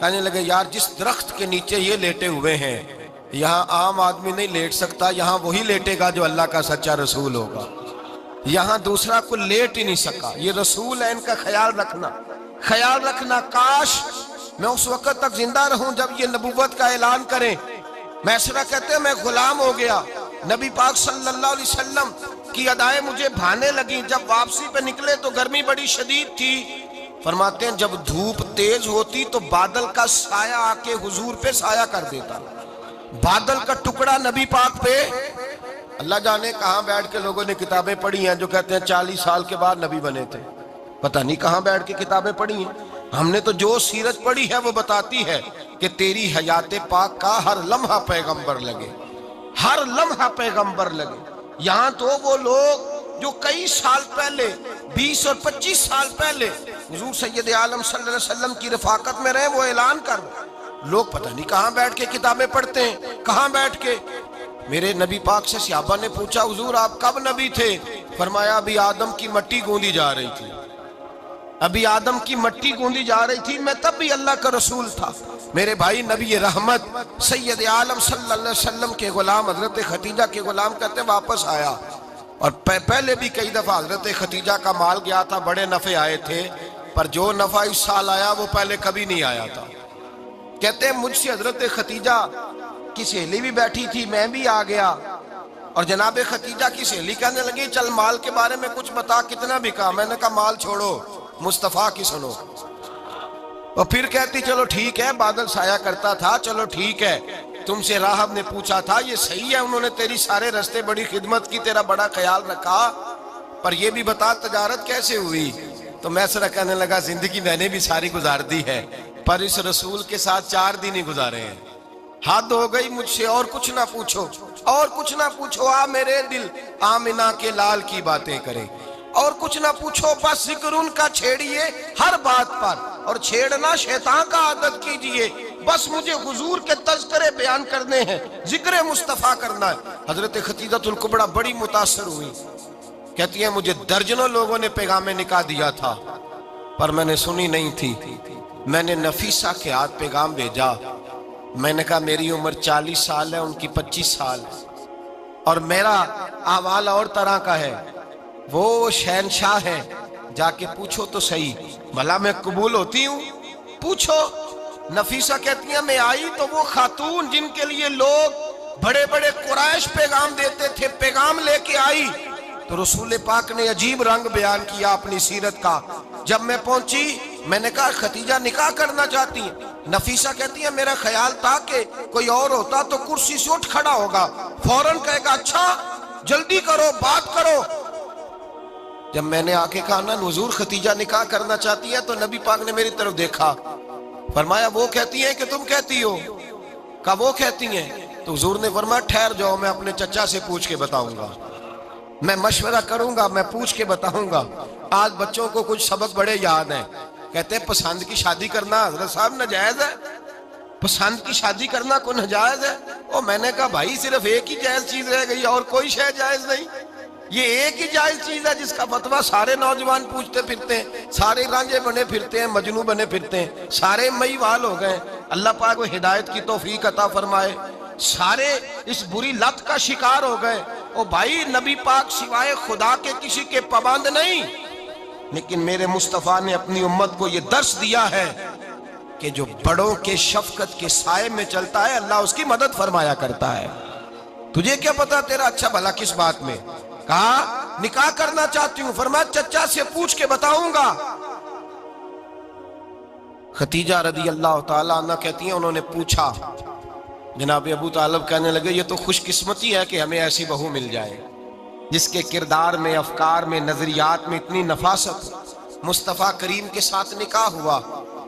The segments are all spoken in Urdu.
کہنے لگے یار جس درخت کے نیچے یہ لیٹے ہوئے ہیں یہاں عام آدمی نہیں لیٹ سکتا، یہاں وہی لیٹے گا جو اللہ کا سچا رسول ہوگا، یہاں دوسرا کو لیٹ ہی نہیں سکا، یہ رسول ہے، ان کا خیال رکھنا۔ کاش میں اس وقت تک زندہ رہوں جب یہ نبوت کا اعلان کریں۔ میسرہ کہتے ہیں میں غلام ہو گیا، نبی پاک صلی اللہ علیہ وسلم کی ادائیں مجھے بھانے لگیں۔ جب واپسی پہ نکلے تو گرمی بڑی شدید تھی، فرماتے ہیں جب دھوپ تیز ہوتی تو بادل کا سایہ آ کے حضور پہ سایہ کر دیتا، بادل کا ٹکڑا نبی پاک پہ۔ اللہ جانے کہاں بیٹھ کے لوگوں نے کتابیں پڑھی ہیں جو کہتے ہیں 40 سال کے بعد نبی بنے تھے، پتہ نہیں کہاں بیٹھ کے کتابیں پڑھی ہیں۔ ہم نے تو جو سیرت پڑھی ہے وہ بتاتی ہے کہ تیری حیات پاک کا ہر لمحہ پیغمبر لگے، ہر لمحہ پیغمبر لگے۔ یہاں تو وہ لوگ جو کئی سال پہلے 20 اور 25 سال پہلے حضور سید عالم صلی اللہ علیہ وسلم کی رفاقت میں رہے، وہ اعلان کر لوگ پتہ نہیں کہاں بیٹھ کے کتابیں پڑھتے ہیں، کہاں بیٹھ کے۔ میرے نبی پاک سے صحابہ نے پوچھا حضور آپ کب نبی تھے؟ فرمایا ابھی آدم کی مٹی گوندی جا رہی تھی، ابھی آدم کی مٹی گوندی جا رہی تھی، میں تب بھی اللہ کا رسول تھا۔ میرے بھائی نبی رحمت سید عالم صلی اللہ علیہ وسلم کے غلام حضرت ختیجہ کے غلام کہتے ہیں واپس آیا، اور پہلے بھی کئی دفعہ حضرت ختیجہ کا مال گیا تھا، بڑے نفع آئے تھے، پر جو نفع اس سال آیا وہ پہلے کبھی نہیں آیا تھا۔ کہتے ہیں مجھ سے حضرت ختیجہ کی سہیلی بھی بیٹھی تھی، میں بھی آ گیا، اور جناب ختیجہ کی سہیلی کہنے لگی چل مال کے بارے میں کچھ بتا، کتنا بکا؟ میں نے کہا مال چھوڑو، مصطفیٰ کی سنو۔ اور پھر کہتی چلو ٹھیک ہے، بادل سایہ کرتا تھا، چلو ٹھیک ہے، تم سے راہب نے پوچھا تھا یہ صحیح ہے، انہوں نے تیری سارے رستے بڑی خدمت کی، تیرا بڑا خیال رکھا، پر یہ بھی بتا تجارت کیسے ہوئی؟ تو میسرہ کہنے لگا زندگی میں نے بھی ساری گزار دی ہے، پر اس رسول کے ساتھ 4 دن ہی گزارے ہیں، حد ہو گئی مجھ سے، اور کچھ نہ پوچھو، اور کچھ نہ پوچھو، آ میرے دل آمنہ کے لال کی باتیں کرے، اور کچھ نہ پوچھو، بس ذکر ان کا چھیڑیے ہر بات پر، اور چھیڑنا شیطان کا عادت کیجئے، بس مجھے حضور کے تذکرے بیان کرنے ہیں، ذکر مصطفیٰ کرنا ہے۔ حضرت ختیجہ الکبریٰ بڑی متاثر ہوئی، کہتی ہیں مجھے درجنوں لوگوں نے پیغام نکاح دیا تھا پر میں نے سنی نہیں تھی، میں نے نفیسہ کے ہاتھ پیغام بھیجا، میں نے کہا میری عمر 40 سال ہے، ان کی 25 سال ہے، اور میرا احوال اور طرح کا ہے، وہ شہنشاہ ہے، جا کے پوچھو تو صحیح، بھلا میں قبول ہوتی ہوں؟ پوچھو۔ نفیسہ کہتی ہیں میں آئی تو وہ خاتون جن کے لیے لوگ بڑے بڑے قریش پیغام دیتے تھے، پیغام لے کے آئی، تو رسول پاک نے عجیب رنگ بیان کیا اپنی سیرت کا۔ جب میں پہنچی میں نے کہا ختیجہ نکاح کرنا چاہتی ہیں؟ نفیسہ کہتی ہیں میرا خیال تھا کہ کوئی اور ہوتا تو کرسی سے اٹھ کھڑا ہوگا، فوراً کہے گا اچھا جلدی کرو بات کرو۔ جب میں نے آ کے کہا نا حضور ختیجہ نکاح کرنا چاہتی ہے، تو نبی پاک نے میری طرف دیکھا، فرمایا وہ کہتی ہیں کہ تم کہتی ہو؟ کہا وہ کہتی ہیں۔ تو حضور نے فرمایا ٹھہر جاؤ، میں اپنے چچا سے پوچھ کے بتاؤں گا، میں مشورہ کروں گا، میں پوچھ کے بتاؤں گا۔ آج بچوں کو کچھ سبق بڑے یاد ہیں، کہتے ہیں پسند کی شادی کرنا حضرت صاحب ناجائز ہے، پسند کی شادی کرنا کوئی ناجائز ہے؟ اور میں نے کہا بھائی صرف ایک ہی جائز چیز رہ گئی اور کوئی شے جائز نہیں، یہ ایک ہی جائز چیز ہے جس کا فتویٰ سارے نوجوان پوچھتے پھرتے ہیں، سارے رانجے بنے پھرتے ہیں، مجنوں بنے پھرتے ہیں، سارے مئی وال ہو گئے۔ اللہ پاک وہ ہدایت کی توفیق عطا فرمائے، سارے اس بری لت کا شکار ہو گئے۔ او بھائی نبی پاک سوائے خدا کے کسی کے پابند نہیں، لیکن میرے مصطفیٰ نے اپنی امت کو یہ درس دیا ہے کہ جو بڑوں کے شفقت کے سائے میں چلتا ہے اللہ اس کی مدد فرمایا کرتا ہے۔ تجھے کیا پتا تیرا اچھا بھلا کس بات میں؟ کہا نکاح کرنا چاہتی ہوں، فرمایا چچا سے پوچھ کے بتاؤں گا۔ ختیجہ رضی اللہ تعالیٰ عنہ کہتی ہیں انہوں نے پوچھا، جناب ابو طالب کہنے لگے یہ تو خوش قسمتی ہے کہ ہمیں ایسی بہو مل جائے جس کے کردار میں، افکار میں، نظریات میں اتنی نفاست ہو۔ مصطفیٰ کریم کے ساتھ نکاح ہوا،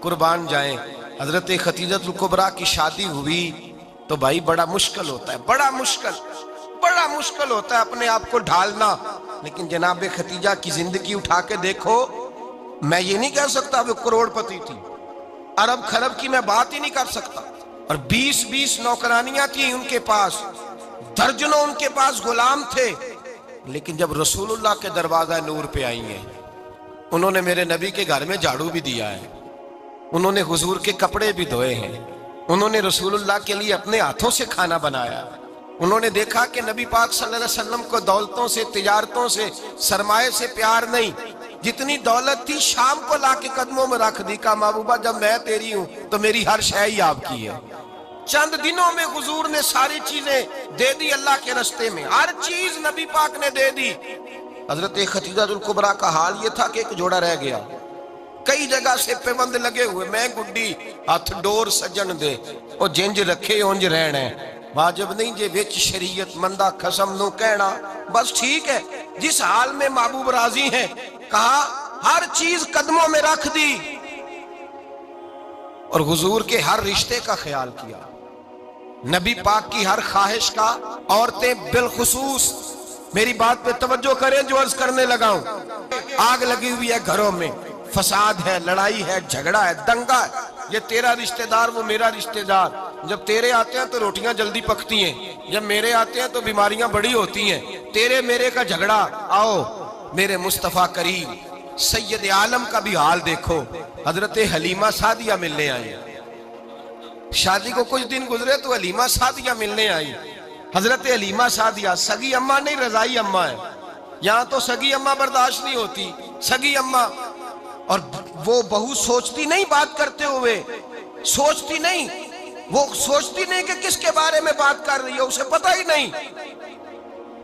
قربان جائیں۔ حضرت ختیجہ الکبریٰ کی شادی ہوئی تو بھائی بڑا مشکل ہوتا ہے، بڑا مشکل ہوتا ہے اپنے آپ کو ڈھالنا، لیکن جناب ختیجہ کی زندگی اٹھا کے دیکھو، میں یہ نہیں کہہ سکتا وہ کروڑ پتی تھی، ارب خرب کی میں بات ہی نہیں کر سکتا، اور 20 نوکرانیاں تھیں ان کے پاس، درجنوں ان کے پاس غلام تھے، لیکن جب رسول اللہ کے دروازہ نور پہ آئی ہیں، انہوں نے میرے نبی کے گھر میں جھاڑو بھی دیا ہے، انہوں نے حضور کے کپڑے بھی دھوئے ہیں، انہوں نے رسول اللہ کے لیے اپنے ہاتھوں سے کھانا بنایا، انہوں نے دیکھا کہ نبی پاک صلی اللہ علیہ وسلم کو دولتوں سے، تجارتوں سے، سرمایے سے پیار نہیں، جتنی دولت تھی شام کو لا کے قدموں میں رکھ دی، کہا محبوبہ جب میں تیری ہوں تو میری ہر شے ہی آپ کی ہے۔ چند دنوں میں حضور نے ساری چیزیں دے دی اللہ کے رستے میں، ہر چیز نبی پاک نے دے دی۔ حضرت خدیجہ الکبریٰ کا حال یہ تھا کہ ایک جوڑا رہ گیا، کئی جگہ سے پیوند لگے ہوئے، میں گڈی ہاتھ ڈور سجن دے او جنج رکھے اونج رہنا ہے، واجب نہیں جے وچ شریعت مندہ قسم نو کہنا، بس ٹھیک ہے جس حال میں محبوب راضی ہیں، کہا ہر چیز قدموں میں رکھ دی اور حضور کے ہر رشتے کا خیال کیا، نبی پاک کی ہر خواہش کا۔ عورتیں بالخصوص میری بات پہ توجہ کریں جو عرض کرنے لگا ہوں، آگ لگی ہوئی ہے گھروں میں، فساد ہے، لڑائی ہے، جھگڑا ہے، دنگا ہے، یہ تیرا رشتہ دار وہ میرا رشتہ دار، جب تیرے آتے ہیں تو روٹیاں جلدی پکتی ہیں، جب میرے آتے ہیں تو بیماریاں بڑی ہوتی ہیں، تیرے میرے کا جھگڑا۔ آؤ میرے مصطفیٰ کریم سید عالم کا بھی حال دیکھو، حضرت حلیمہ سعدیہ ملنے آئی، شادی کو کچھ دن گزرے تو حلیمہ سعدیہ ملنے آئی۔ حضرت حلیمہ سعدیہ سگی اماں نہیں رضائی اماں ہے، یہاں تو سگی اماں برداشت نہیں ہوتی، سگی اماں، اور وہ بہو سوچتی نہیں بات کرتے ہوئے، سوچتی نہیں، وہ سوچتی نہیں کہ کس کے بارے میں بات کر رہی ہے، اسے پتہ ہی نہیں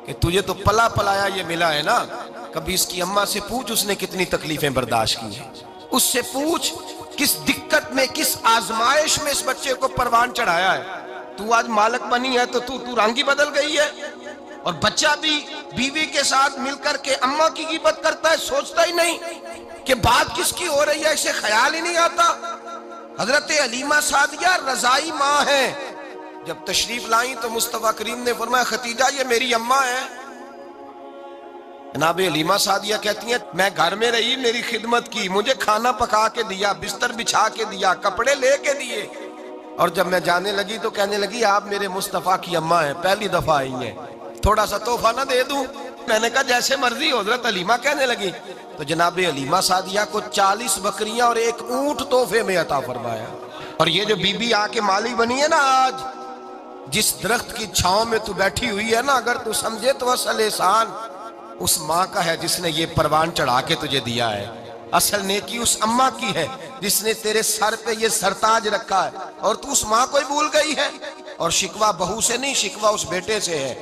کہ تجھے تو پلا پلایا یہ ملا ہے نا، کبھی اس کی اماں سے پوچھ اس نے کتنی تکلیفیں برداشت کی ہیں، اس سے پوچھ کس دقت میں، کس آزمائش میں اس بچے کو پروان چڑھایا ہے۔ تو آج مالک بنی ہے تو تو رنگ ہی بدل گئی ہے، اور بچہ بھی بیوی کے ساتھ مل کر کے اماں کی غیبت کرتا ہے، سوچتا ہی نہیں کہ بات کس کی ہو رہی ہے، اسے خیال ہی نہیں آتا۔ حضرت حلیمہ سعدیہ رضائی ماں ہیں، جب تشریف لائیں تو مصطفیٰ کریم نے فرمایا خدیجہ یہ میری اماں ہے۔ جناب حلیمہ سعدیہ کہتی ہیں میں گھر میں رہی، میری خدمت کی، مجھے کھانا پکا کے دیا، بستر بچھا کے دیا، کپڑے لے کے دیے، اور جب میں جانے لگی تو کہنے لگی آپ میرے مصطفیٰ کی اماں ہیں، پہلی دفعہ آئی ہیں، تھوڑا سا تحفہ نہ دے دوں؟ میں نے کہا جیسے مرضی حضرت حلیمہ کہنے لگی، تو جناب حلیمہ سعدیہ کو 40 بکریاں اور 1 اونٹ تحفے میں عطا فرمایا۔ اور یہ جو بی بی آ کے مالی بنی ہے نا آج، جس درخت کی چھاؤں میں تو بیٹھی ہوئی ہے نا، اگر تو سمجھے تو اصل احسان اس ماں کا ہے جس نے یہ پروان چڑھا کے تجھے دیا ہے، اصل نیکی اس اماں کی ہے جس نے تیرے سر پہ یہ سرتاج رکھا ہے، اور تو اس ماں کو ہی بھول گئی ہے۔ اور شکوہ بہو سے نہیں، شکوہ اس بیٹے سے ہے،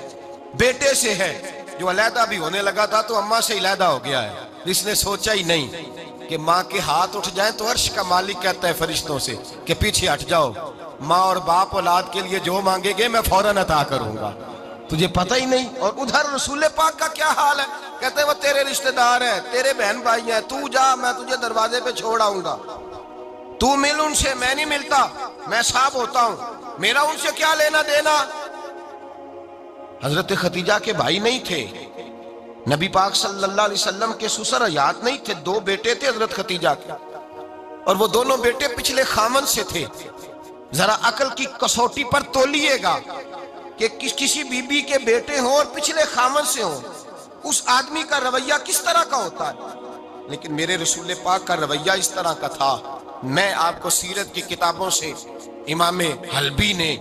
بیٹے سے ہے جو علیحدہ بھی ہونے لگا تھا تو اماں سے علیحدہ ہو گیا ہے، جس نے سوچا ہی نہیں کہ ماں کے ہاتھ اٹھ جائیں تو عرش کا مالک کہتا ہے فرشتوں سے کہ پیچھے ہٹ جاؤ، ماں اور باپ اولاد کے لیے جو مانگے گے میں فوراً عطا کروں گا، تجھے پتہ ہی نہیں۔ اور ادھر رسول پاک کا کیا حال ہے، کہتے ہیں وہ تیرے رشتہ دار ہیں، تیرے بہن بھائی ہیں، تو جا میں تجھے دروازے پہ چھوڑ آؤں گا، تو مل ان سے، میں نہیں ملتا، میں صاحب ہوتا ہوں، میرا ان سے کیا لینا دینا۔ حضرت خدیجہ کے بھائی نہیں تھے، نبی پاک صلی اللہ علیہ وسلم کے سسر حیات نہیں تھے، 2 بیٹے تھے حضرت خدیجہ کے، اور وہ دونوں بیٹے پچھلے خامن سے تھے۔ ذرا عقل کی کسوٹی پر تولیے گا کہ کسی بی بی کے بیٹے ہوں اور پچھلے خامن سے ہوں، اس آدمی کا رویہ کس طرح کا ہوتا ہے، لیکن میرے رسول پاک کا رویہ اس طرح کا تھا۔ میں آپ کو سیرت کی کتابوں سے امام حلبی نے،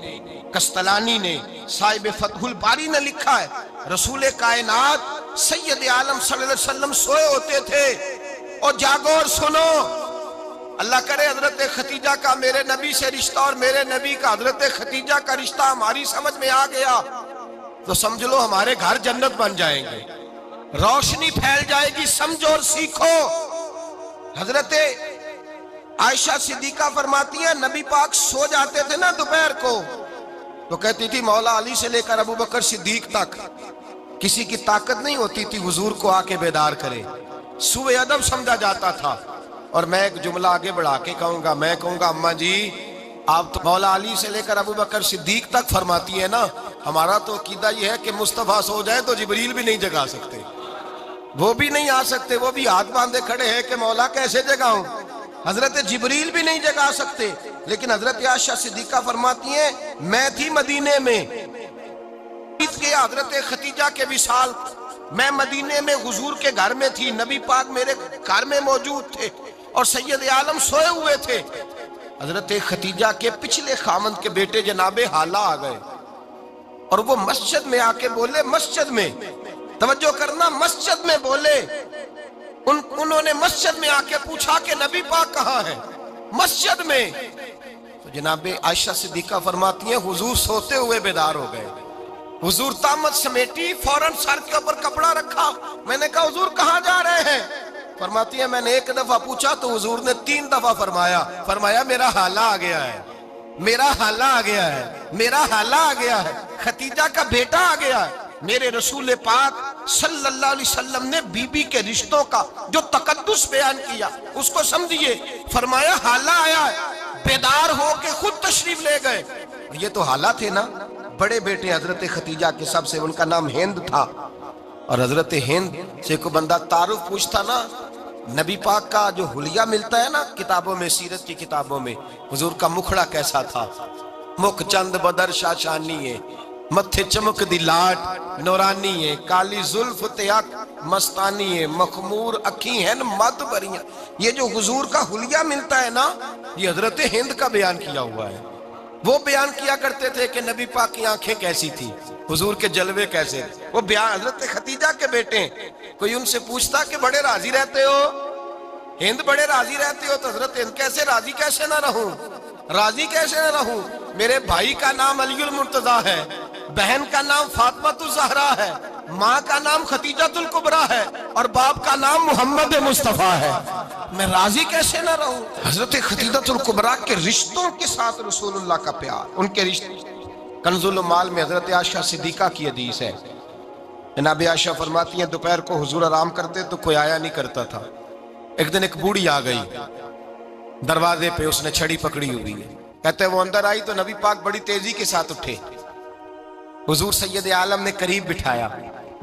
کستلانی نے، صاحب فتح الباری نے لکھا ہے، رسول کائنات سید عالم صلی اللہ علیہ وسلم سوئے ہوتے تھے، اور جاگو اور سنو، اللہ کرے حضرت خدیجہ کا میرے نبی سے رشتہ اور میرے نبی کا حضرت خدیجہ کا رشتہ ہماری سمجھ میں آ گیا تو سمجھ لو ہمارے گھر جنت بن جائیں گے، روشنی پھیل جائے گی، سمجھو اور سیکھو۔ حضرت عائشہ صدیقہ فرماتی ہیں نبی پاک سو جاتے تھے نا دوپہر کو تو کہتی تھی مولا علی سے لے کر ابو بکر صدیق تک کسی کی طاقت نہیں ہوتی تھی حضور کو آ کے بیدار کرے، سوء ادب سمجھا جاتا تھا۔ اور میں ایک جملہ آگے بڑھا کے کہوں گا، میں کہوں گا اماں جی آپ تو مولا علی سے لے کر ابو بکر صدیق تک فرماتی ہے نا، ہمارا تو عقیدہ یہ ہے کہ مصطفیٰ سو جائے تو جبریل بھی نہیں جگا سکتے، وہ بھی نہیں آ سکتے، وہ بھی ہاتھ باندھے کھڑے ہیں کہ مولا کیسے جگاؤں، حضرت جبریل بھی نہیں جگا سکتے، لیکن حضرت عائشہ صدیقہ فرماتی ہیں میں تھی مدینے میں کہ حضرت خدیجہ کے وصال، میں مدینے میں حضور کے گھر میں تھی، نبی پاک میرے گھر میں موجود تھے اور سید عالم سوئے ہوئے تھے، حضرت خدیجہ کے پچھلے خامند کے بیٹے جناب حالہ آ گئے اور وہ مسجد میں آ کے بولے، مسجد میں توجہ کرنا، مسجد میں بولے، انہوں نے مسجد میں آ کے پوچھا کہ نبی پاک کہاں ہے؟ مسجد میں۔ تو جناب عائشہ صدیقہ فرماتی ہیں حضور سوتے ہوئے بیدار ہو گئے، حضور طامت سمیٹی، فوراً سر کے اوپر کپڑا رکھا۔ میں نے کہا حضور کہاں جا رہے ہیں؟ فرماتی ہے میں نے ایک دفعہ پوچھا تو حضور نے 3 دفعہ فرمایا میرا حالہ آ گیا ہے، میرا حالہ آ گیا ہے، میرا حالہ آ گیا ہے، خدیجہ کا بیٹا آ گیا ہے۔ میرے رسول پاک صلی اللہ علیہ وسلم نے بی بی کے رشتوں کا جو تقدس بیان کیا اس کو سمجھیے، فرمایا حالہ آیا ہے، بیدار ہو کے خود تشریف لے گئے۔ یہ تو حالہ تھے نا، بڑے بیٹے حضرت خدیجہ کے سب سے، ان کا نام ہند تھا، اور حضرت ہند سے کوئی بندہ تعارف پوچھتا نا، نبی پاک کا جو حلیہ ملتا ہے نا کتابوں میں، سیرت کی کتابوں میں، حضور کا مکھڑا کیسا تھا، مکھ چند بدر شاشانی ہے، متھے چمک دی لاٹ نورانی ہے، کالی زلف تیاک مستانی ہے، مخمور اکھی ہیں مد بریاں۔ یہ جو حضور کا حلیہ ملتا ہے نا، یہ حضرت ہند کا بیان کیا ہوا ہے۔ وہ بیان کیا کرتے تھے کہ نبی پاک کی آنکھیں کیسی تھی، حضور کے جلوے کیسے، وہ بیان حضرت خدیجہ کے بیٹے ہیں۔ کوئی ان سے پوچھتا کہ بڑے راضی رہتے ہو ہند، بڑے راضی رہتے ہو، تو حضرت ہند کیسے راضی کیسے نہ رہوں، راضی کیسے نہ رہوں، میرے بھائی کا نام علی المرتضیٰ ہے، بہن کا نام فاطمہ الزہرا ہے، ماں کا نام خدیجہ الکبریٰ ہے، اور باپ کا نام محمد مصطفیٰ ہے، میں راضی کیسے نہ رہوں۔ حضرت خدیجہ الکبریٰ کے رشتوں کے ساتھ رسول اللہ کا پیار، ان کے رشتے۔ کنز المال میں حضرت عائشہ صدیقہ کی حدیث ہے، جناب عائشہ فرماتی ہیں دوپہر کو حضور آرام کرتے تو کوئی آیا نہیں کرتا تھا۔ ایک دن ایک بوڑھی آ گئی دروازے پہ، اس نے چھڑی پکڑی ہوئی ہے، کہتے ہیں وہ اندر آئی تو نبی پاک بڑی تیزی کے ساتھ اٹھے، حضور سید عالم نے قریب بٹھایا،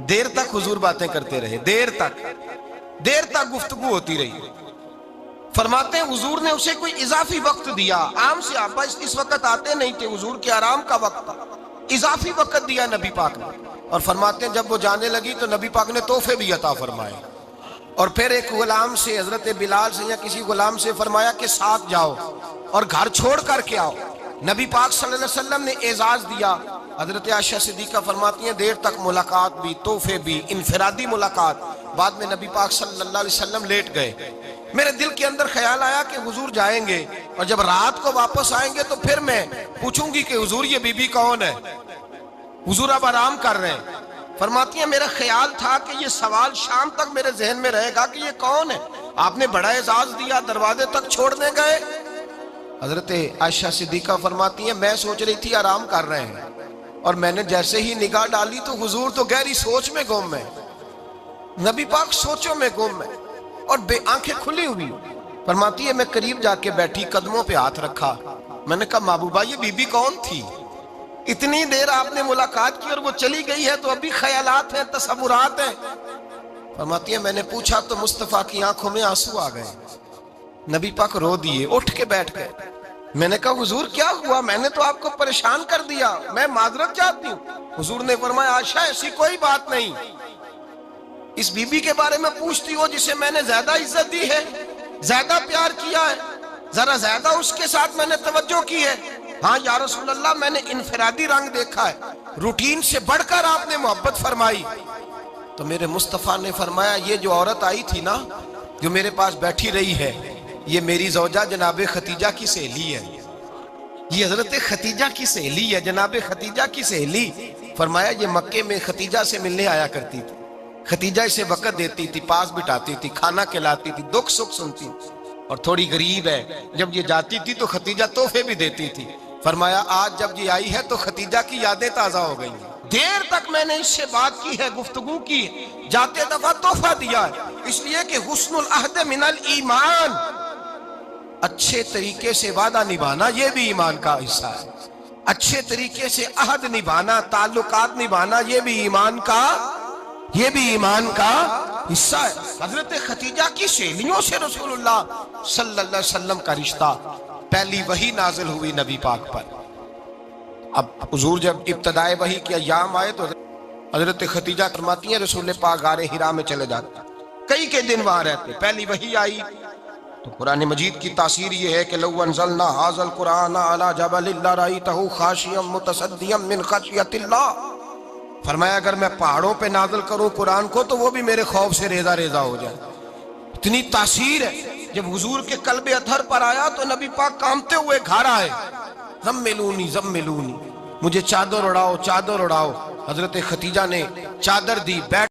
دیر تک حضور باتیں کرتے رہے، دیر تک گفتگو ہوتی رہی۔ فرماتے ہیں حضور نے اسے کوئی اضافی وقت دیا، عام صحابہ اس وقت آتے نہیں تھے، حضور کے آرام کا وقت تھا، اضافی وقت دیا نبی پاک نے، اور فرماتے ہیں جب وہ جانے لگی تو نبی پاک نے تحفے بھی عطا فرمائے، اور پھر ایک غلام سے، حضرت بلال سے یا کسی غلام سے فرمایا کہ ساتھ جاؤ اور گھر چھوڑ کر کے آؤ۔ نبی پاک صلی اللہ علیہ وسلم نے اعزاز دیا۔ حضرت عائشہ صدیقہ فرماتی ہیں دیر تک ملاقات بھی، تحفے بھی، انفرادی ملاقات۔ بعد میں نبی پاک صلی اللہ علیہ وسلم لیٹ گئے، میرے دل کے اندر خیال آیا کہ حضور جائیں گے اور جب رات کو واپس آئیں گے تو پھر میں پوچھوں گی کہ حضور یہ بی بی کون ہے، حضور اب آرام کر رہے ہیں۔ فرماتی ہیں میرا خیال تھا کہ یہ سوال شام تک میرے ذہن میں رہے گا کہ یہ کون ہے، آپ نے بڑا اعزاز دیا، دروازے تک چھوڑنے گئے۔ حضرت عائشہ صدیقہ فرماتی ہیں میں سوچ رہی تھی آرام کر رہے ہیں، اور میں نے جیسے ہی نگاہ ڈالی تو حضور تو گہری سوچ میں گم ہے، نبی پاک سوچوں میں گم ہے اور بے آنکھیں کھلی ہوئی۔ فرماتی ہے میں قریب جا کے بیٹھی، قدموں پہ ہاتھ رکھا، میں نے کہا محبوبہ یہ بی بی کون تھی، اتنی دیر آپ نے ملاقات کی اور وہ چلی گئی ہے تو ابھی خیالات ہیں، تصورات ہیں۔ فرماتی ہے میں نے پوچھا تو مصطفیٰ کی آنکھوں میں آنسو آ گئے، نبی پاک رو دیے، اٹھ کے بیٹھ گئے۔ میں نے کہا حضور کیا ہوا، میں نے تو آپ کو پریشان کر دیا، میں معذرت چاہتی ہوں۔ حضور نے فرمایا عائشہ ایسی کوئی بات نہیں، اس بی بی کے بارے میں پوچھتی ہو جسے میں نے زیادہ عزت دی ہے، زیادہ پیار کیا ہے، ذرا زیادہ اس کے ساتھ میں نے توجہ کی ہے۔ ہاں یا رسول اللہ میں نے انفرادی رنگ دیکھا ہے، روٹین سے بڑھ کر آپ نے محبت فرمائی۔ تو میرے مصطفیٰ نے فرمایا یہ جو عورت آئی تھی نا، جو میرے پاس بیٹھی رہی ہے، یہ میری زوجہ جناب خدیجہ کی سہیلی ہے، یہ حضرت خدیجہ کی سہیلی ہے، جناب خدیجہ کی سہیلی۔ فرمایا یہ مکے میں خدیجہ سے ملنے آیا کرتی تھی، خدیجہ اسے وقت دیتی تھی، پاس بٹھاتی تھی، کھانا کھلاتی تھی، دکھ سکھ سنتی تھی، اور تھوڑی غریب ہے، جب یہ جاتی تھی تو خدیجہ تحفے بھی دیتی تھی۔ فرمایا آج جب یہ آئی ہے تو خدیجہ کی یادیں تازہ ہو گئی ہیں، دیر تک میں نے اس سے بات کی ہے، گفتگو کی ہے، جاتے دفعہ تحفہ دیا ہے، اس لیے کہ حسن العہد من الایمان، اچھے طریقے سے وعدہ نبھانا یہ بھی ایمان کا حصہ ہے، اچھے طریقے سے عہد نبھانا، تعلقات نبھانا یہ بھی ایمان کا حصہ ہے۔ حضرت خدیجہ کی سہیلیوں سے رسول اللہ صلی اللہ علیہ وسلم کا رشتہ، پہلی وحی نازل ہوئی نبی پاک پر۔ اب حضور جب ابتدائے وحی کے ایام آئے تو حضرت خدیجہ فرماتی ہیں رسول پاک غار حرا میں چلے جاتے، کئی کے دن وہاں رہتے، پہلی وحی آئی تو قرآن مجید کی تاثیر یہ ہے کہ لو انزلنا ھذا القرآن علی جبل لرأیتہ خاشعا متصدعا من خشیۃ اللہ، فرمایا اگر میں پہاڑوں پہ نازل کروں قرآن کو تو وہ بھی میرے خوف سے ریزہ ریزہ ہو جائے. اتنی تاثیر ہے. جب حضور کے قلب اطہر پر آیا تو نبی پاک کامتے ہوئے گھر آئے، زملونی زملونی، مجھے چادر اڑاؤ چادر اڑاؤ. حضرت ختیجہ نے چادر دی، بیٹھ